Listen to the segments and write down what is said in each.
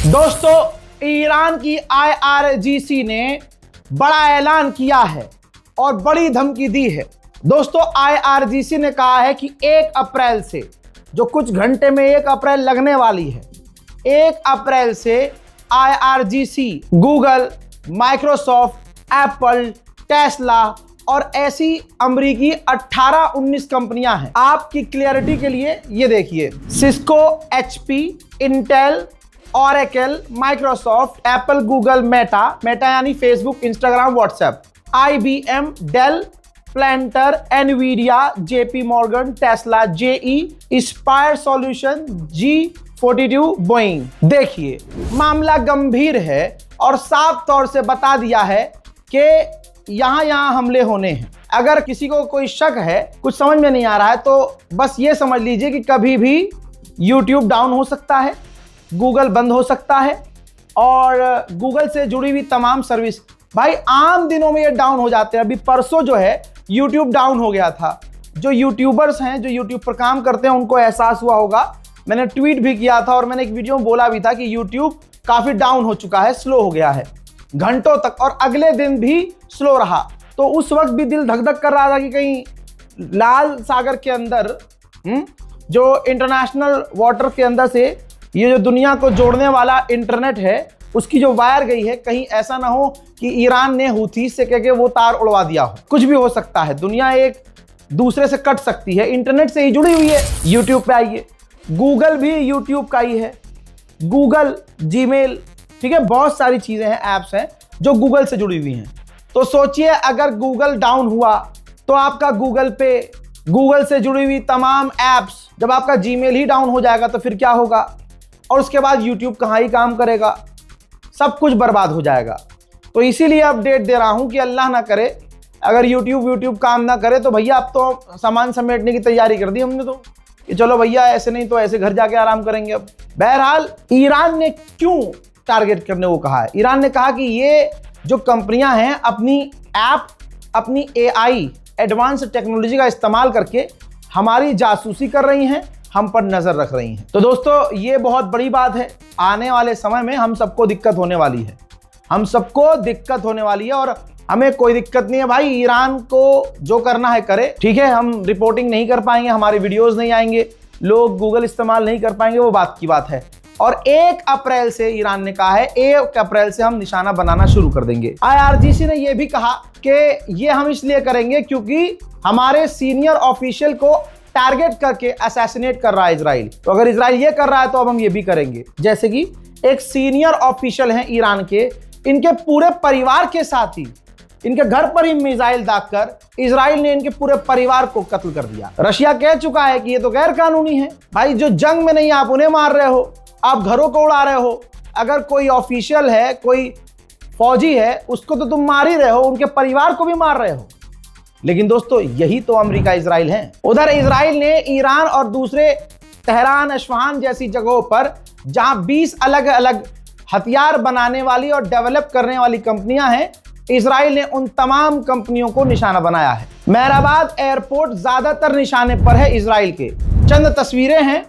दोस्तों, ईरान की IRGC ने बड़ा ऐलान किया है और बड़ी धमकी दी है। दोस्तों, IRGC ने कहा है कि 1 अप्रैल से, जो कुछ घंटे में 1 अप्रैल लगने वाली है, 1 अप्रैल से IRGC Google, Microsoft, Apple, Tesla और ऐसी अमेरिकी 18-19 कंपनियां हैं। आपकी क्लियरिटी के लिए ये देखिए, Cisco, HP, Intel, Oracle, Microsoft, Apple, Google, Meta यानी Facebook, Instagram, WhatsApp, IBM, Dell, Palantir, Nvidia, JP Morgan, Tesla, JE, spire solution, G42, Boeing. देखिए, मामला गंभीर है और साफ तौर से बता दिया है कि यहां हमले होने हैं। अगर किसी को कोई शक है, कुछ समझ में नहीं आ रहा है, तो बस ये समझ लीजिए कि कभी भी YouTube डाउन हो सकता है, गूगल बंद हो सकता है और गूगल से जुड़ी हुई तमाम सर्विस, भाई आम दिनों में ये डाउन हो जाते हैं। अभी परसों जो है YouTube डाउन हो गया था। जो यूट्यूबर्स हैं, जो यूट्यूब पर काम करते हैं, उनको एहसास हुआ होगा। मैंने ट्वीट भी किया था और मैंने एक वीडियो में बोला भी था कि YouTube काफी डाउन हो चुका है, स्लो हो गया है घंटों तक, और अगले दिन भी स्लो रहा। तो उस वक्त भी दिल धक धक कर रहा था कि कहीं लाल सागर के अंदर जो इंटरनेशनल वाटर के अंदर से ये जो दुनिया को जोड़ने वाला इंटरनेट है, उसकी जो वायर गई है, कहीं ऐसा ना हो कि ईरान ने हूथी से कह के वो तार उड़वा दिया हो। कुछ भी हो सकता है, दुनिया एक दूसरे से कट सकती है, इंटरनेट से ही जुड़ी हुई है। यूट्यूब पे आइए, गूगल भी यूट्यूब का ही है, गूगल, जीमेल, ठीक है, बहुत सारी चीजें हैं, ऐप्स हैं जो गूगल से जुड़ी हुई हैं। तो सोचिए, अगर गूगल डाउन हुआ तो आपका गूगल पे, गूगल से जुड़ी हुई तमाम ऐप्स, जब आपका जीमेल ही डाउन हो जाएगा तो फिर क्या होगा? और उसके बाद यूट्यूब कहाँ ही काम करेगा, सब कुछ बर्बाद हो जाएगा। तो इसीलिए अपडेट दे रहा हूं कि अल्लाह ना करे, अगर यूट्यूब काम ना करे तो भैया अब तो सामान समेटने की तैयारी कर दी हमने, तो कि चलो भैया ऐसे नहीं तो ऐसे घर जाके आराम करेंगे। अब बहरहाल, ईरान ने क्यों टारगेट करने को कहा है? ईरान ने कहा कि ये जो कंपनियां हैं अपनी ऐप, अपनी AI, एडवांस टेक्नोलॉजी का इस्तेमाल करके हमारी जासूसी कर रही हैं, हम पर नजर रख रही हैं। तो दोस्तों, ये बहुत बड़ी बात है। आने वाले समय में हम सबको दिक्कत होने वाली है, हम सबको दिक्कत होने वाली है, और हमें कोई दिक्कत नहीं है भाई। ईरान को जो करना है करे, ठीक है। हम रिपोर्टिंग नहीं कर पाएंगे, हमारे वीडियोस नहीं आएंगे, लोग गूगल इस्तेमाल नहीं कर पाएंगे, वो बात की बात है। और 1 अप्रैल से ईरान ने कहा है, 1 अप्रैल से हम निशाना बनाना शुरू कर देंगे। IRGC ने यह भी कहा कि ये हम इसलिए करेंगे क्योंकि हमारे सीनियर ऑफिशियल को टारगेट करके असैसिनेट कर रहा है इजराइल। तो अगर इजराइल ये कर रहा है तो अब हम ये भी करेंगे। जैसे कि एक सीनियर ऑफिशियल हैं ईरान के, इनके पूरे परिवार के साथ ही, इनके घर पर ही मिसाइल दागकर इजराइल ने इनके पूरे परिवार को कत्ल कर दिया। रशिया कह चुका है कि ये तो गैर कानूनी है। भाई, जो जंग में नहीं, आप उन्हें मार रहे हो, आप घरों को उड़ा रहे हो। अगर कोई ऑफिशियल है, कोई फौजी है, उसको तो तुम मार ही रहे हो, उनके परिवार को भी मार रहे हो। लेकिन दोस्तों, यही तो अमेरिका इजराइल है। उधर इजराइल ने ईरान और दूसरे तेहरान, अस्फहान जैसी जगहों पर, जहां 20 अलग अलग हथियार बनाने वाली और डेवलप करने वाली कंपनियां हैं, इजराइल ने उन तमाम कंपनियों को निशाना बनाया है। मेहराबाद एयरपोर्ट ज्यादातर निशाने पर है इजराइल के। चंद तस्वीरें हैं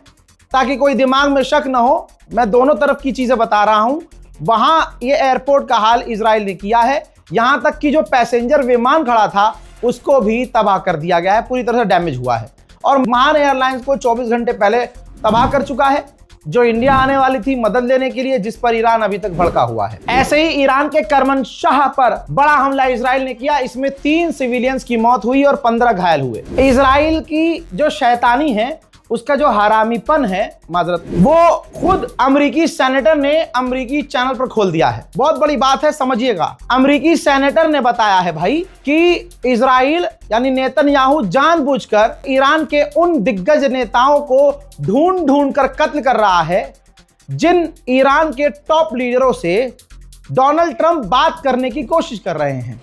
ताकि कोई दिमाग में शक न हो, मैं दोनों तरफ की चीजें बता रहा हूं। वहां ये एयरपोर्ट का हाल इजराइल ने किया है। यहां तक कि जो पैसेंजर विमान खड़ा था उसको भी तबाह कर दिया गया है, पूरी तरह से डैमेज हुआ है। और महान एयरलाइंस को 24 घंटे पहले तबाह कर चुका है, जो इंडिया आने वाली थी मदद लेने के लिए, जिस पर ईरान अभी तक भड़का हुआ है। ऐसे ही ईरान के करमनशाह पर बड़ा हमला इजराइल ने किया। इसमें 3 सिविलियंस की मौत हुई और 15 घायल हुए। इजराइल की जो शैतानी है, उसका जो हरामीपन है, माजरत, वो खुद अमेरिकी सेनेटर ने अमेरिकी चैनल पर खोल दिया है। बहुत बड़ी बात है, समझिएगा। अमेरिकी सेनेटर ने बताया है भाई कि इजराइल यानी नेतन्याहू जानबूझकर ईरान के उन दिग्गज नेताओं को ढूंढ कर कत्ल कर रहा है जिन ईरान के टॉप लीडरों से डोनाल्ड ट्रंप बात करने की कोशिश कर रहे हैं।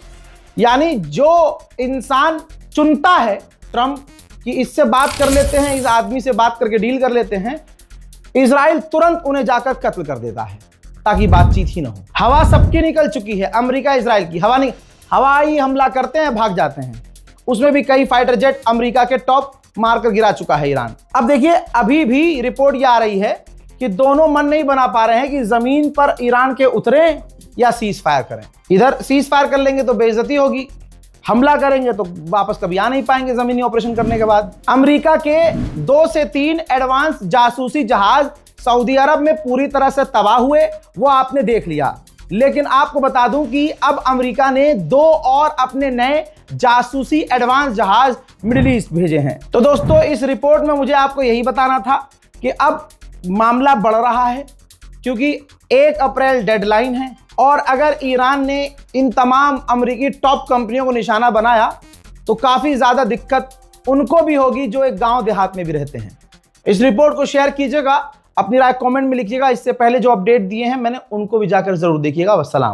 यानी जो इंसान चुनता है ट्रंप कि इससे बात कर लेते हैं, इस आदमी से बात करके डील कर लेते हैं, इजराइल तुरंत उन्हें जाकर कत्ल कर देता है ताकि बातचीत ही ना हो। हवा सबकी निकल चुकी है, अमेरिका इजराइल की हवा नहीं, हवाई हमला करते हैं, भाग जाते हैं। उसमें भी कई फाइटर जेट अमेरिका के टॉप मारकर गिरा चुका है ईरान। अब देखिए, अभी भी रिपोर्ट ये आ रही है कि दोनों मन नहीं बना पा रहे हैं कि जमीन पर ईरान के उतरे या सीज फायर करें। इधर सीज फायर कर लेंगे तो बेइज्जती होगी, हमला करेंगे तो वापस कभी आ नहीं पाएंगे जमीनी ऑपरेशन करने के बाद। अमेरिका के 2 से 3 एडवांस जासूसी जहाज सऊदी अरब में पूरी तरह से तबाह हुए, वो आपने देख लिया। लेकिन आपको बता दूं कि अब अमेरिका ने 2 और अपने नए जासूसी एडवांस जहाज मिडिल ईस्ट भेजे हैं। तो दोस्तों, इस रिपोर्ट में मुझे आपको यही बताना था कि अब मामला बढ़ रहा है, क्योंकि 1 अप्रैल डेडलाइन है और अगर ईरान ने इन तमाम अमेरिकी टॉप कंपनियों को निशाना बनाया तो काफी ज्यादा दिक्कत उनको भी होगी जो एक गांव देहात में भी रहते हैं। इस रिपोर्ट को शेयर कीजिएगा, अपनी राय कमेंट में लिखिएगा। इससे पहले जो अपडेट दिए हैं मैंने उनको भी जाकर जरूर देखिएगा। वस्सलाम।